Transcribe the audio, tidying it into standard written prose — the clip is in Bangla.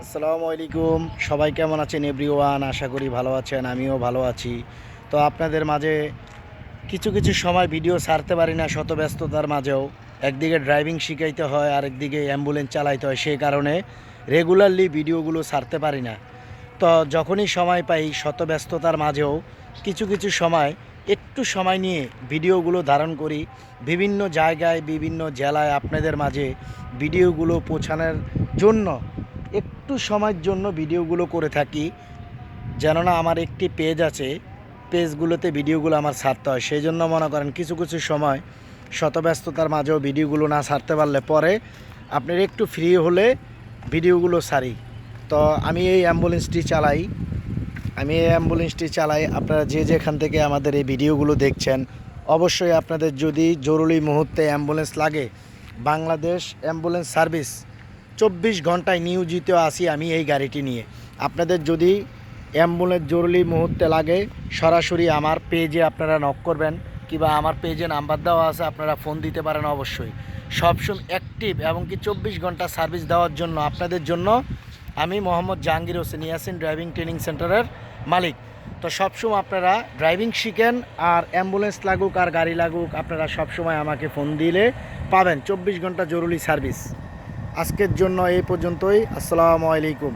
আসসালামু আলাইকুম। সবাই কেমন আছেন এভরিওয়ান? আশা করি ভালো আছেন, আমিও ভালো আছি। তো আপনাদের মাঝে কিছু কিছু সময় ভিডিও ছাড়তে পারি না শত ব্যস্ততার মাঝেও। একদিকে ড্রাইভিং শিখাইতে হয়, আরেকদিকে অ্যাম্বুলেন্স চালাইতে হয়, সেই কারণে রেগুলারলি ভিডিওগুলো ছাড়তে পারি না। তো যখনই সময় পাই শত ব্যস্ততার মাঝেও কিছু কিছু সময় একটু সময় নিয়ে ভিডিওগুলো ধারণ করি, বিভিন্ন জায়গায় বিভিন্ন জেলায় আপনাদের মাঝে ভিডিওগুলো পৌঁছানোর জন্য একটু সময়ের জন্য ভিডিওগুলো করে থাকি। যেন না আমার একটি পেজ আছে, পেজগুলোতে ভিডিওগুলো আমার ছাড়তে হয়, সেই জন্য মনে করেন কিছু কিছু সময় শত ব্যস্ততার মাঝেও ভিডিওগুলো না ছাড়তে পারলে পরে আপনার একটু ফ্রি হলে ভিডিওগুলো ছাড়ি। তো আমি এই অ্যাম্বুলেন্সটি চালাই। আপনারা যে যেখান থেকে আমাদের এই ভিডিওগুলো দেখছেন, অবশ্যই আপনাদের যদি জরুরি মুহূর্তে অ্যাম্বুলেন্স লাগে, বাংলাদেশ অ্যাম্বুলেন্স সার্ভিস 24 ঘন্টায় নিয়োজিত আছি আমি এই গাড়িটি নিয়ে। আপনাদের যদি অ্যাম্বুলেন্স জরুরি মুহূর্তে লাগে, সরাসরি আমার পেজে আপনারা নক করবেন, কিংবা আমার পেজে নাম্বার দেওয়া আছে, আপনারা ফোন দিতে পারেন। অবশ্যই সবসময় অ্যাক্টিভ এবং কি 24 ঘন্টা সার্ভিস দেওয়ার জন্য আপনাদের জন্য আমি মোহাম্মদ জাহাঙ্গীর হোসেন ইয়াসিন ড্রাইভিং ট্রেনিং সেন্টারের মালিক। তো সবসময় আপনারা ড্রাইভিং শিখেন, আর অ্যাম্বুলেন্স লাগুক আর গাড়ি লাগুক, আপনারা সবসময় আমাকে ফোন দিলে পাবেন 24 ঘন্টা জরুরি সার্ভিস। আজকের জন্য এই পর্যন্তই। আসসালামু আলাইকুম।